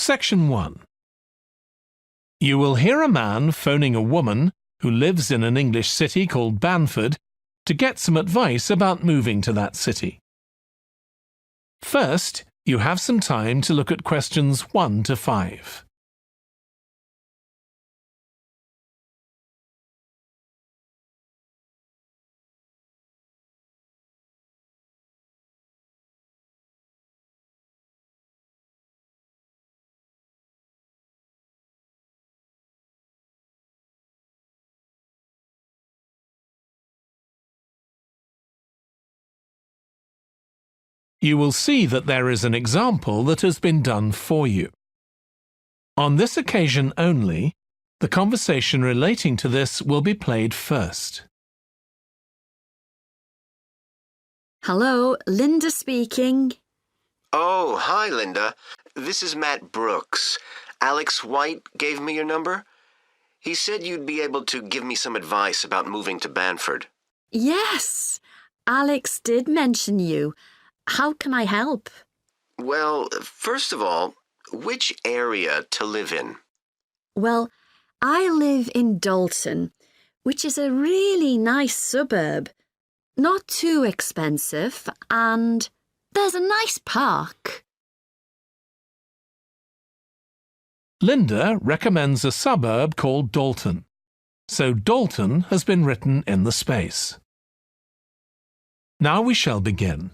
Section 1. You will hear a man phoning a woman who lives in an English city called Banford to get some advice about moving to that city. First, you have some time to look at questions 1 to 5. You will see that there is an example that has been done for you. On this occasion only, the conversation relating to this will be played first. Hello, Linda speaking. Oh, hi, Linda. This is Matt Brooks. Alex White gave me your number. He said you'd be able to give me some advice about moving to Banford. Yes, Alex did mention you. How can I help? Well, first of all, which area to live in? Well, I live in Dalton, which is a really nice suburb. Not too expensive, and there's a nice park. Linda recommends a suburb called Dalton, so Dalton has been written in the space. Now we shall begin.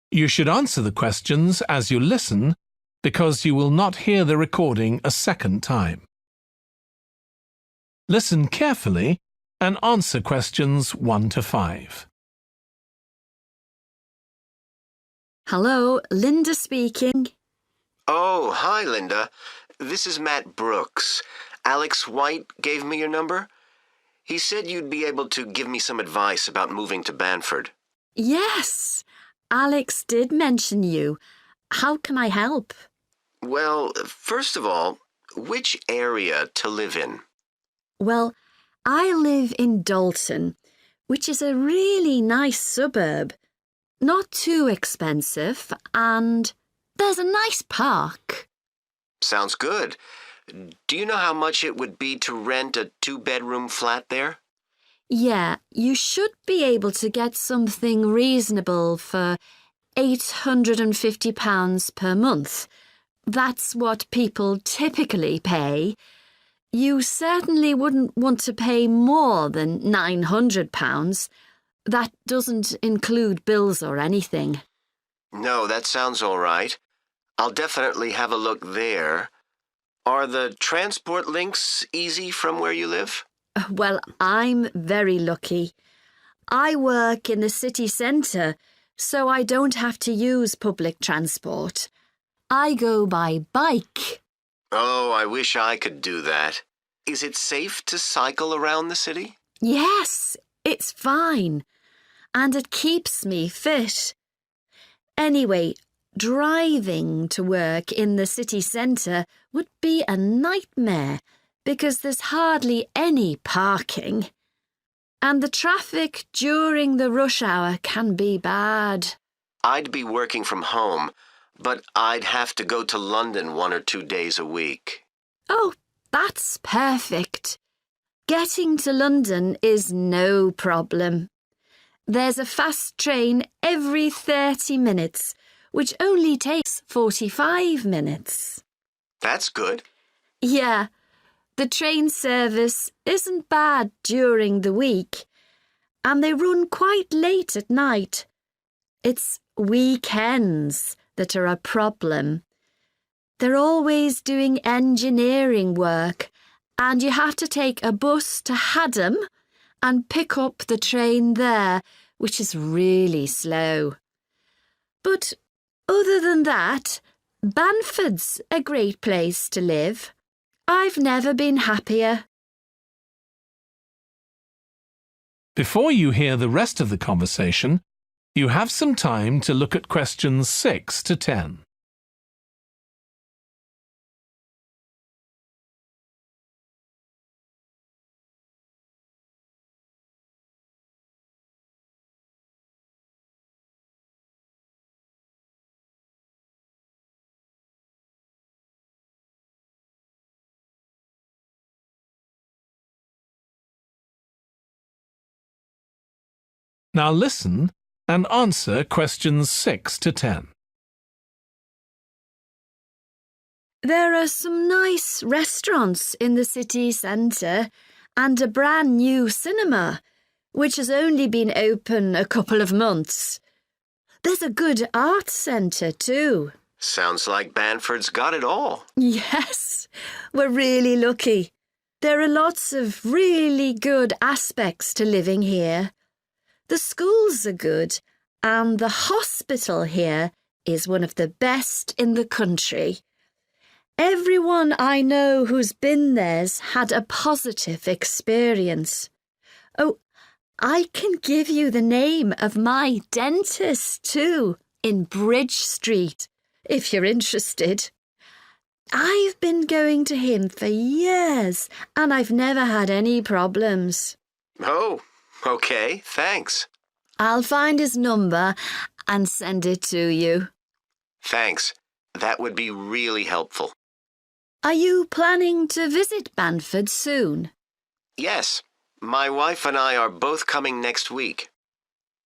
You should answer the questions as you listen because you will not hear the recording a second time. Listen carefully and answer questions 1 to 5. Hello, Linda speaking. Oh, hi, Linda. This is Matt Brooks. Alex White gave me your number. He said you'd be able to give me some advice about moving to Banford. Yes, Alex did mention you. How can I help? Well, first of all, which area to live in? Well, I live in Dalton, which is a really nice suburb. Not too expensive, and there's a nice park. Sounds good. Do you know how much it would be to rent a 2-bedroom flat there? Yeah, you should be able to get something reasonable for £850 per month. That's what people typically pay. You certainly wouldn't want to pay more than £900. That doesn't include bills or anything. No, that sounds all right. I'll definitely have a look there. Are the transport links easy from where you live? Well, I'm very lucky. I work in the city centre, so I don't have to use public transport. I go by bike. Oh, I wish I could do that. Is it safe to cycle around the city? Yes, it's fine. And it keeps me fit. Anyway, driving to work in the city centre would be a nightmare because there's hardly any parking. And the traffic during the rush hour can be bad. I'd be working from home, but I'd have to go to London 1 or 2 days a week. Oh, that's perfect. Getting to London is no problem. There's a fast train every 30 minutes, which only takes 45 minutes. That's good. Yeah, the train service isn't bad during the week, and they run quite late at night. It's weekends that are a problem. They're always doing engineering work, and you have to take a bus to Haddam and pick up the train there, which is really slow. But other than that, Banford's a great place to live. I've never been happier. Before you hear the rest of the conversation, you have some time to look at questions 6 to 10. Now listen and answer questions 6 to 10. There are some nice restaurants in the city centre and a brand new cinema, which has only been open a couple of months. There's a good arts centre too. Sounds like Banford's got it all. Yes, we're really lucky. There are lots of really good aspects to living here. The schools are good, and the hospital here is one of the best in the country. Everyone I know who's been there's had a positive experience. Oh, I can give you the name of my dentist too, in Bridge Street, if you're interested. I've been going to him for years, and I've never had any problems. Oh, okay, thanks. I'll find his number and send it to you. Thanks. That would be really helpful. Are you planning to visit Banford soon? Yes, my wife and I are both coming next week.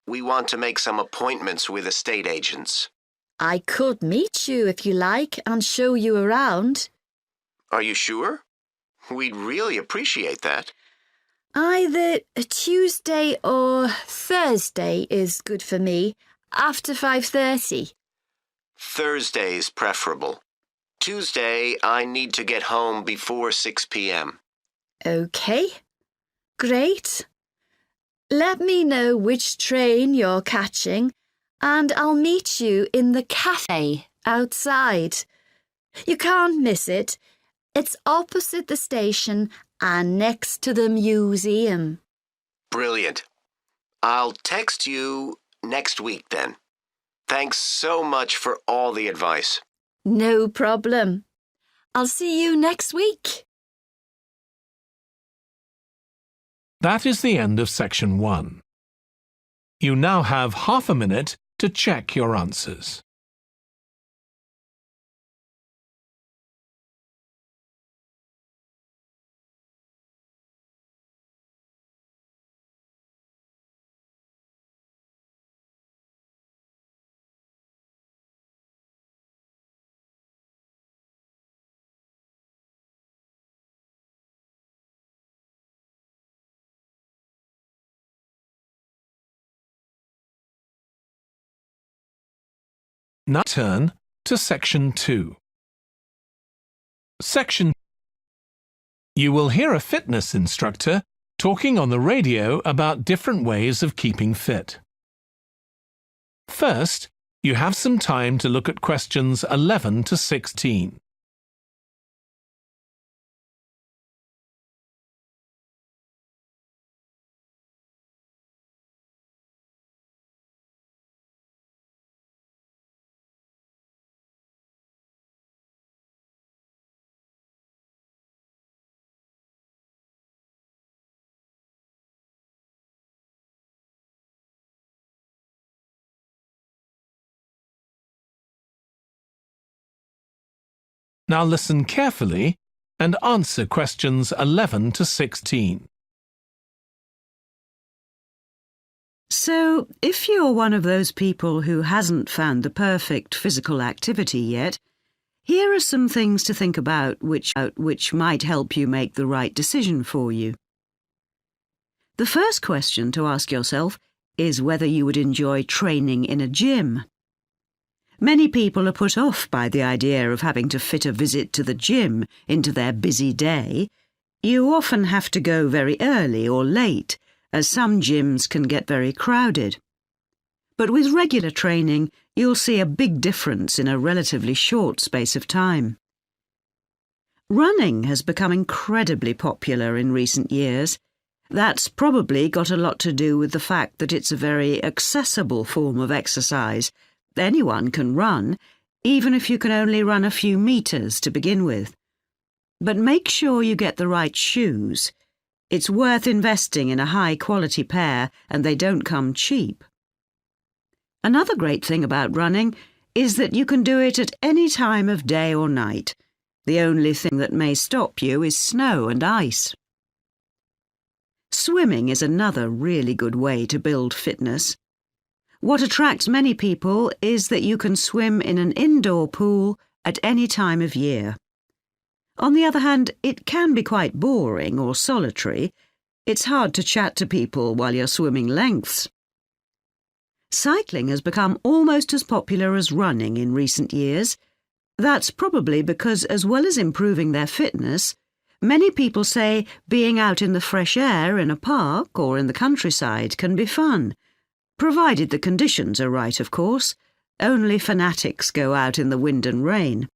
We want to make some appointments with estate agents. I could meet you if you like and show you around. Are you sure? We'd really appreciate that. Either Tuesday or Thursday is good for me, after 5:30. Thursday's preferable. Tuesday, I need to get home before 6 p.m. OK. Great. Let me know which train you're catching, and I'll meet you in the cafe outside. You can't miss it. It's opposite the station and next to the museum. Brilliant. I'll text you next week then. Thanks so much for all the advice. No problem. I'll see you next week. That is the end of section 1. You now have half a minute to check your answers. Now turn to section 2. Section. You will hear a fitness instructor talking on the radio about different ways of keeping fit. First, you have some time to look at questions 11 to 16. Now listen carefully and answer questions 11 to 16. So, if you're one of those people who hasn't found the perfect physical activity yet, here are some things to think about which might help you make the right decision for you. The first question to ask yourself is whether you would enjoy training in a gym. Many people are put off by the idea of having to fit a visit to the gym into their busy day. You often have to go very early or late, as some gyms can get very crowded. But with regular training, you'll see a big difference in a relatively short space of time. Running has become incredibly popular in recent years. That's probably got a lot to do with the fact that it's a very accessible form of exercise. Anyone can run, even if you can only run a few meters to begin with. But make sure you get the right shoes. It's worth investing in a high-quality pair, and they don't come cheap. Another great thing about running is that you can do it at any time of day or night. The only thing that may stop you is snow and ice. Swimming is another really good way to build fitness. What attracts many people is that you can swim in an indoor pool at any time of year. On the other hand, it can be quite boring or solitary. It's hard to chat to people while you're swimming lengths. Cycling has become almost as popular as running in recent years. That's probably because, as well as improving their fitness, many people say being out in the fresh air in a park or in the countryside can be fun, provided the conditions are right, of course. Only fanatics go out in the wind and rain.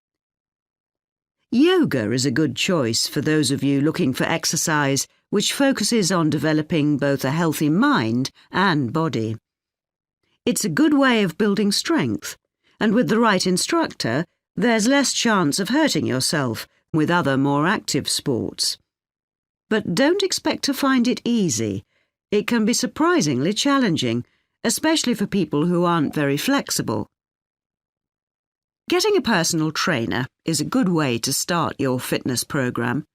Yoga is a good choice for those of you looking for exercise which focuses on developing both a healthy mind and body. It's a good way of building strength, and with the right instructor, there's less chance of hurting yourself with other more active sports. But don't expect to find it easy. It can be surprisingly challenging, especially for people who aren't very flexible. Getting a personal trainer is a good way to start your fitness program.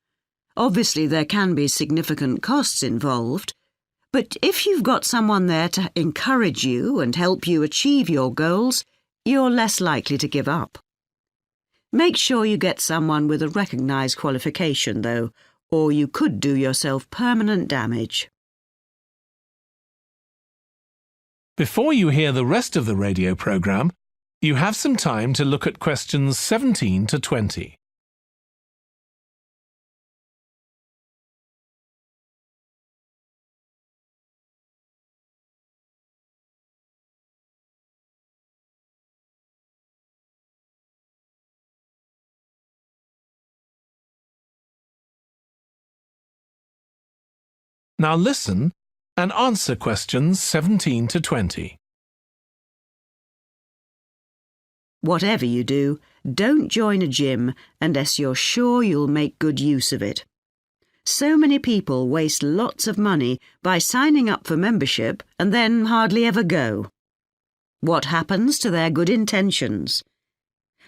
Obviously, there can be significant costs involved, but if you've got someone there to encourage you and help you achieve your goals, you're less likely to give up. Make sure you get someone with a recognised qualification, though, or you could do yourself permanent damage. Before you hear the rest of the radio programme, you have some time to look at questions 17 to 20. Now listen and answer questions 17 to 20. Whatever you do, don't join a gym unless you're sure you'll make good use of it. So many people waste lots of money by signing up for membership and then hardly ever go. What happens to their good intentions?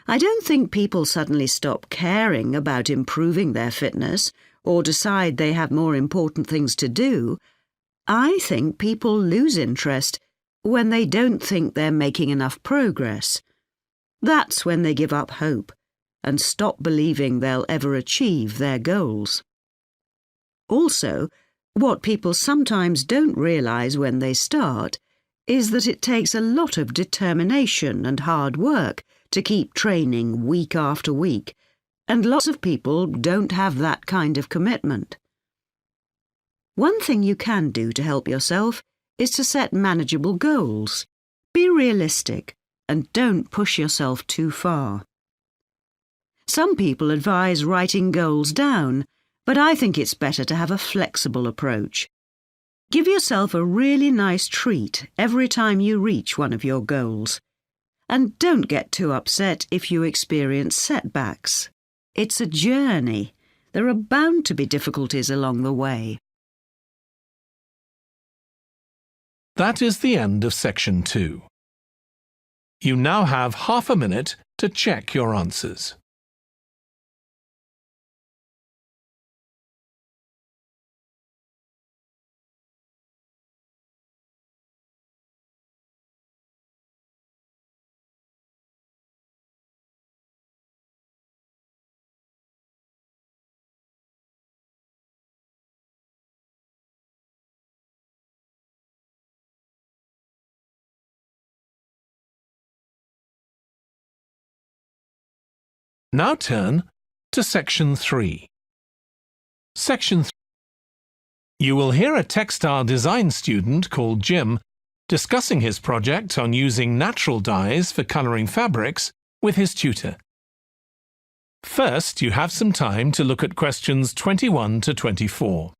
I don't think people suddenly stop caring about improving their fitness or decide they have more important things to do. I think people lose interest when they don't think they're making enough progress. That's when they give up hope and stop believing they'll ever achieve their goals. Also, what people sometimes don't realise when they start is that it takes a lot of determination and hard work to keep training week after week, and lots of people don't have that kind of commitment. One thing you can do to help yourself is to set manageable goals. Be realistic and don't push yourself too far. Some people advise writing goals down, but I think it's better to have a flexible approach. Give yourself a really nice treat every time you reach one of your goals. And don't get too upset if you experience setbacks. It's a journey. There are bound to be difficulties along the way. That is the end of section 2. You now have half a minute to check your answers. Now turn to Section 3. Section 3. You will hear a textile design student called Jim discussing his project on using natural dyes for colouring fabrics with his tutor. First, you have some time to look at questions 21 to 24.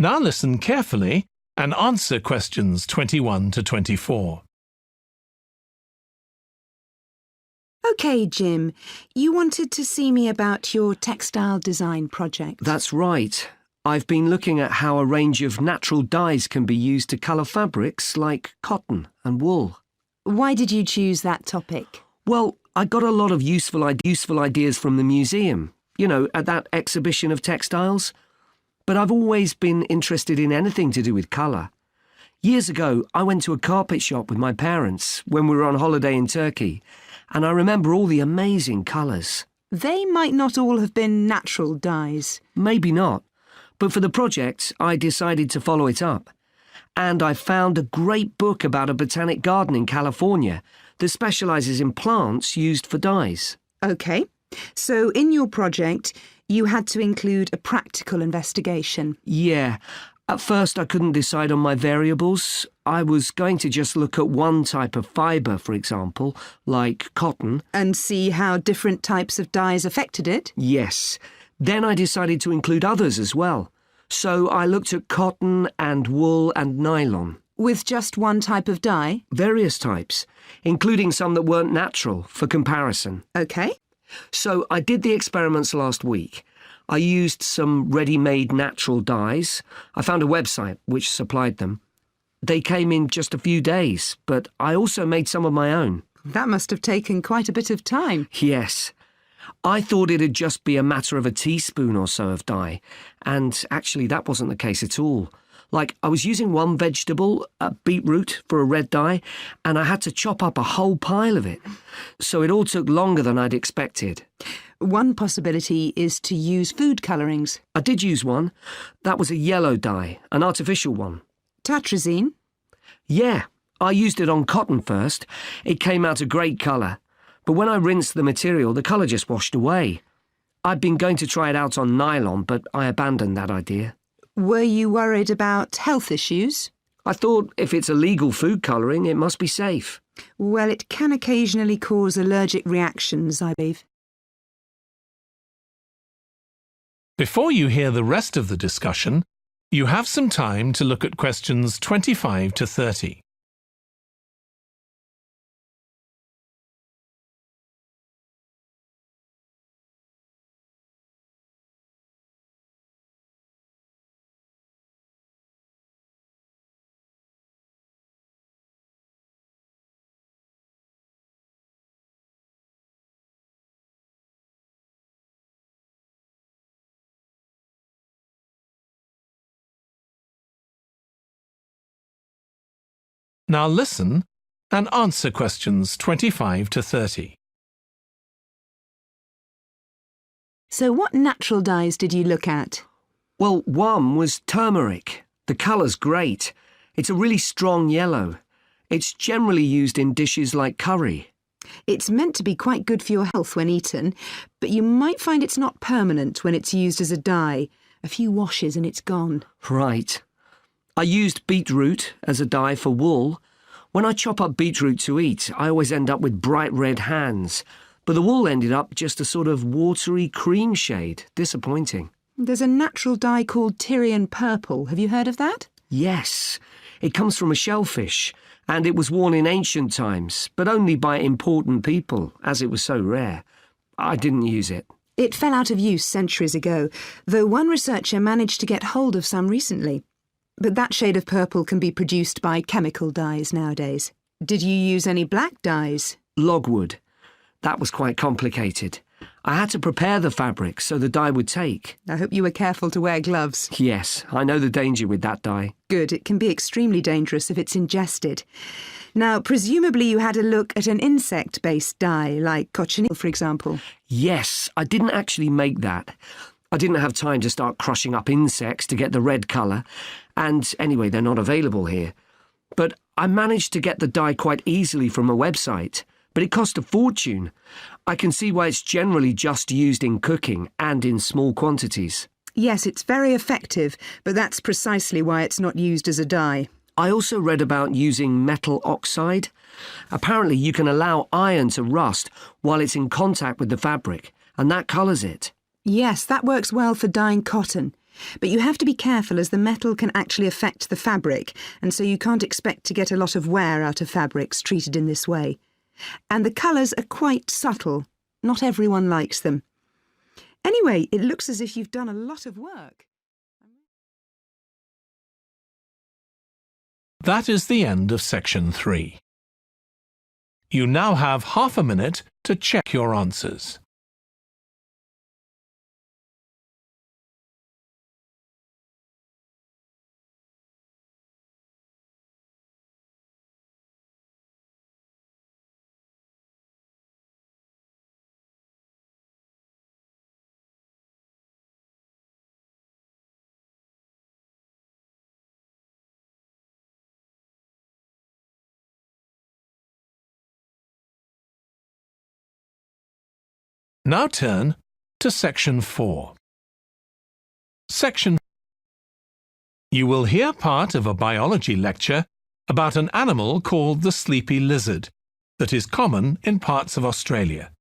Now listen carefully and answer questions 21 to 24. OK, Jim, you wanted to see me about your textile design project. That's right. I've been looking at how a range of natural dyes can be used to colour fabrics like cotton and wool. Why did you choose that topic? Well, I got a lot of useful ideas from the museum, at that exhibition of textiles. But I've always been interested in anything to do with colour. Years ago, I went to a carpet shop with my parents when we were on holiday in Turkey, and I remember all the amazing colours. They might not all have been natural dyes. Maybe not, but for the project, I decided to follow it up. And I found a great book about a botanic garden in California that specialises in plants used for dyes. OK, so in your project, you had to include a practical investigation. Yeah. At first, I couldn't decide on my variables. I was going to just look at one type of fibre, for example, like cotton. And see how different types of dyes affected it? Yes. Then I decided to include others as well. So I looked at cotton and wool and nylon. With just one type of dye? Various types, including some that weren't natural, for comparison. OK. So I did the experiments last week. I used some ready-made natural dyes. I found a website which supplied them. They came in just a few days, but I also made some of my own. That must have taken quite a bit of time. Yes. I thought it'd just be a matter of a teaspoon or so of dye, and actually that wasn't the case at all. Like, I was using one vegetable, a beetroot, for a red dye, and I had to chop up a whole pile of it. So it all took longer than I'd expected. One possibility is to use food colourings. I did use one. That was a yellow dye, an artificial one. Tartrazine? Yeah, I used it on cotton first. It came out a great colour. But when I rinsed the material, the colour just washed away. I'd been going to try it out on nylon, but I abandoned that idea. Were you worried about health issues? I thought if it's a legal food colouring, it must be safe. Well, it can occasionally cause allergic reactions, I believe. Before you hear the rest of the discussion, you have some time to look at questions 25 to 30. Now listen and answer questions 25 to 30. So what natural dyes did you look at? Well, one was turmeric. The colour's great. It's a really strong yellow. It's generally used in dishes like curry. It's meant to be quite good for your health when eaten, but you might find it's not permanent when it's used as a dye. A few washes and it's gone. Right. I used beetroot as a dye for wool. When I chop up beetroot to eat, I always end up with bright red hands. But the wool ended up just a sort of watery cream shade. Disappointing. There's a natural dye called Tyrian purple. Have you heard of that? Yes. It comes from a shellfish, and it was worn in ancient times, but only by important people, as it was so rare. I didn't use it. It fell out of use centuries ago, though one researcher managed to get hold of some recently. But that shade of purple can be produced by chemical dyes nowadays. Did you use any black dyes? Logwood. That was quite complicated. I had to prepare the fabric so the dye would take. I hope you were careful to wear gloves. Yes, I know the danger with that dye. Good, it can be extremely dangerous if it's ingested. Now, presumably you had a look at an insect-based dye, like cochineal, for example. Yes, I didn't actually make that. I didn't have time to start crushing up insects to get the red colour, and anyway, they're not available here. But I managed to get the dye quite easily from a website, but it cost a fortune. I can see why it's generally just used in cooking and in small quantities. Yes, it's very effective, but that's precisely why it's not used as a dye. I also read about using metal oxide. Apparently you can allow iron to rust while it's in contact with the fabric, and that colours it. Yes, that works well for dyeing cotton. But you have to be careful as the metal can actually affect the fabric, and so you can't expect to get a lot of wear out of fabrics treated in this way. And the colours are quite subtle. Not everyone likes them. Anyway, it looks as if you've done a lot of work. That is the end of section 3. You now have half a minute to check your answers. Now turn to section 4. Section. You will hear part of a biology lecture about an animal called the sleepy lizard that is common in parts of Australia.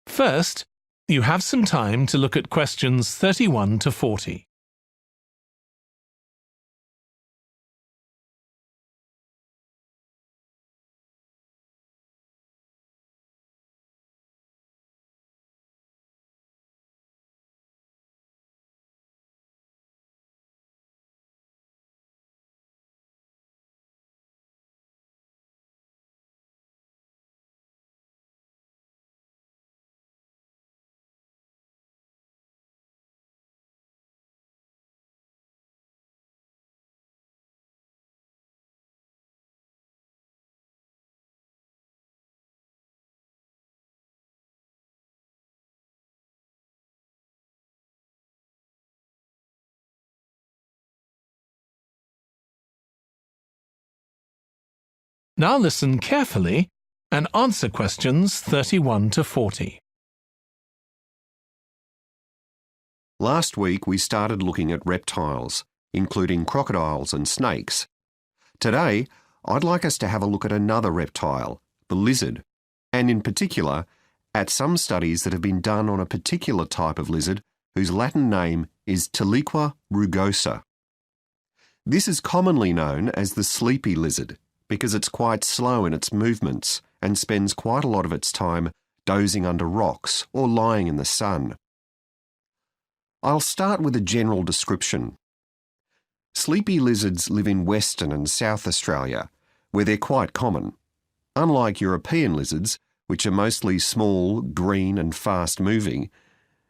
First, you have some time to look at questions 31 to 40. Now listen carefully and answer questions 31 to 40. Last week we started looking at reptiles, including crocodiles and snakes. Today, I'd like us to have a look at another reptile, the lizard, and in particular, at some studies that have been done on a particular type of lizard whose Latin name is Tiliqua rugosa. This is commonly known as the sleepy lizard because it's quite slow in its movements and spends quite a lot of its time dozing under rocks or lying in the sun. I'll start with a general description. Sleepy lizards live in Western and South Australia, where they're quite common. Unlike European lizards, which are mostly small, green and fast-moving,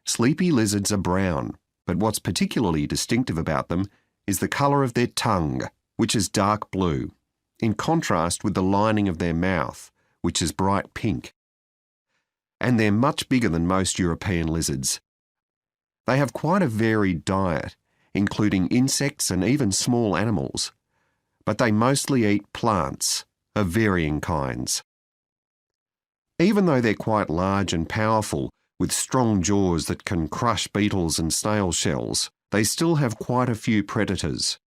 sleepy lizards are brown, but what's particularly distinctive about them is the colour of their tongue, which is dark blue, in contrast with the lining of their mouth, which is bright pink. And they're much bigger than most European lizards. They have quite a varied diet, including insects and even small animals, but they mostly eat plants of varying kinds. Even though they're quite large and powerful, with strong jaws that can crush beetles and snail shells, they still have quite a few predators.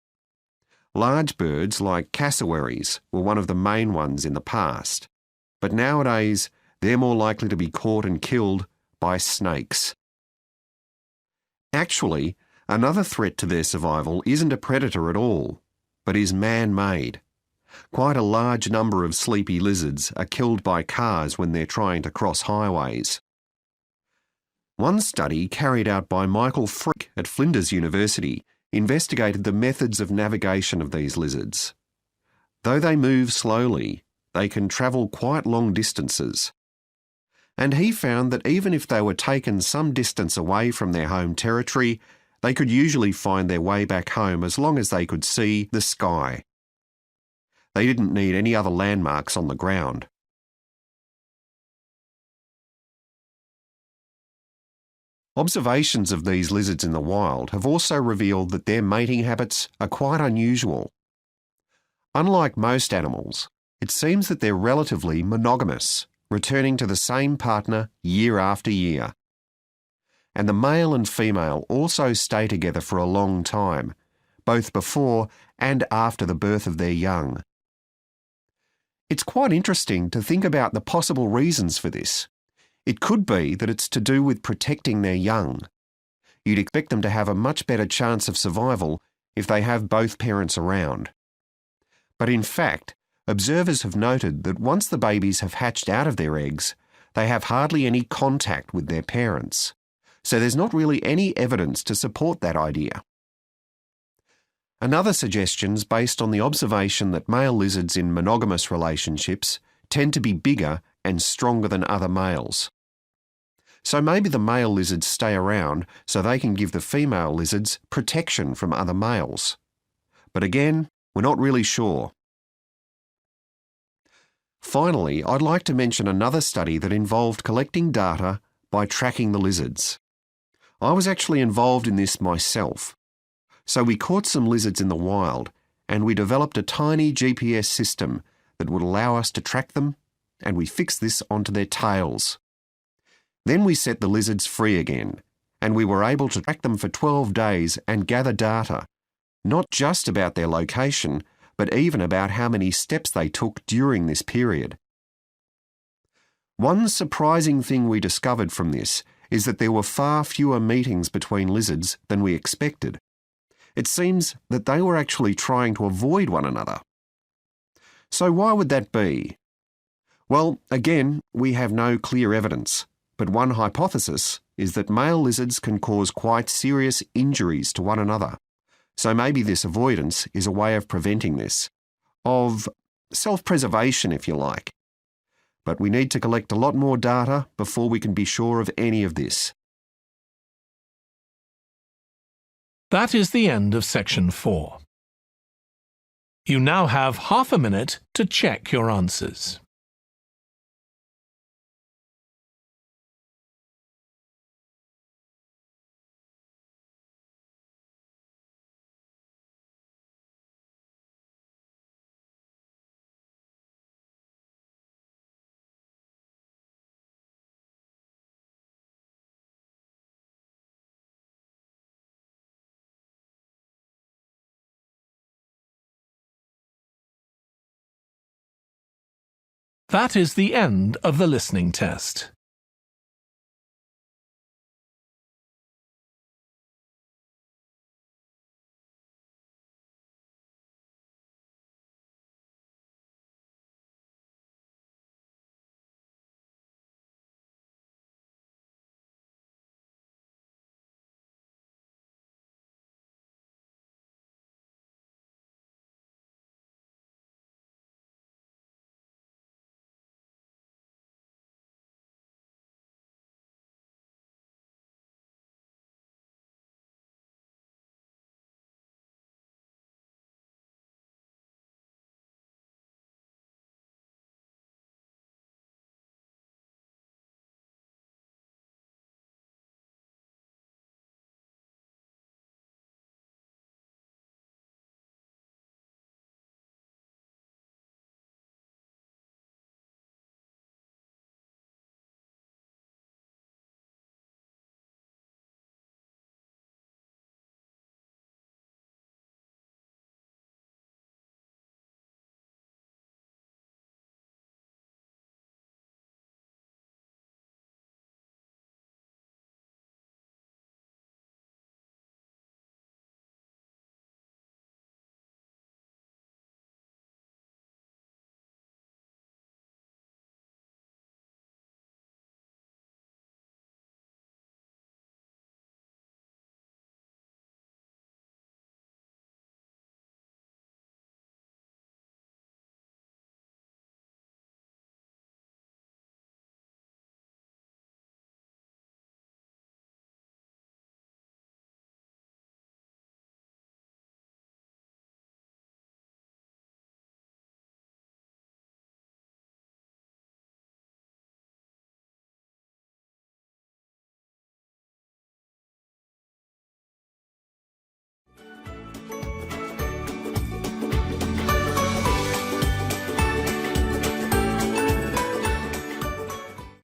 Large birds like cassowaries were one of the main ones in the past, but nowadays they're more likely to be caught and killed by snakes. Actually, another threat to their survival isn't a predator at all, but is man-made. Quite a large number of sleepy lizards are killed by cars when they're trying to cross highways. One study carried out by Michael Frick at Flinders University investigated the methods of navigation of these lizards. Though they move slowly, they can travel quite long distances. And he found that even if they were taken some distance away from their home territory, they could usually find their way back home as long as they could see the sky. They didn't need any other landmarks on the ground. Observations of these lizards in the wild have also revealed that their mating habits are quite unusual. Unlike most animals, it seems that they're relatively monogamous, returning to the same partner year after year. And the male and female also stay together for a long time, both before and after the birth of their young. It's quite interesting to think about the possible reasons for this. It could be that it's to do with protecting their young. You'd expect them to have a much better chance of survival if they have both parents around. But in fact, observers have noted that once the babies have hatched out of their eggs, they have hardly any contact with their parents. So there's not really any evidence to support that idea. Another suggestion's based on the observation that male lizards in monogamous relationships tend to be bigger and stronger than other males. So maybe the male lizards stay around so they can give the female lizards protection from other males. But again, we're not really sure. Finally, I'd like to mention another study that involved collecting data by tracking the lizards. I was actually involved in this myself. So we caught some lizards in the wild and we developed a tiny GPS system that would allow us to track them, and we fixed this onto their tails. Then we set the lizards free again, and we were able to track them for 12 days and gather data, not just about their location, but even about how many steps they took during this period. One surprising thing we discovered from this is that there were far fewer meetings between lizards than we expected. It seems that they were actually trying to avoid one another. So why would that be? Well, again, we have no clear evidence, but one hypothesis is that male lizards can cause quite serious injuries to one another. So maybe this avoidance is a way of preventing this, of self-preservation, if you like. But we need to collect a lot more data before we can be sure of any of this. That is the end of section 4. You now have half a minute to check your answers. That is the end of the listening test.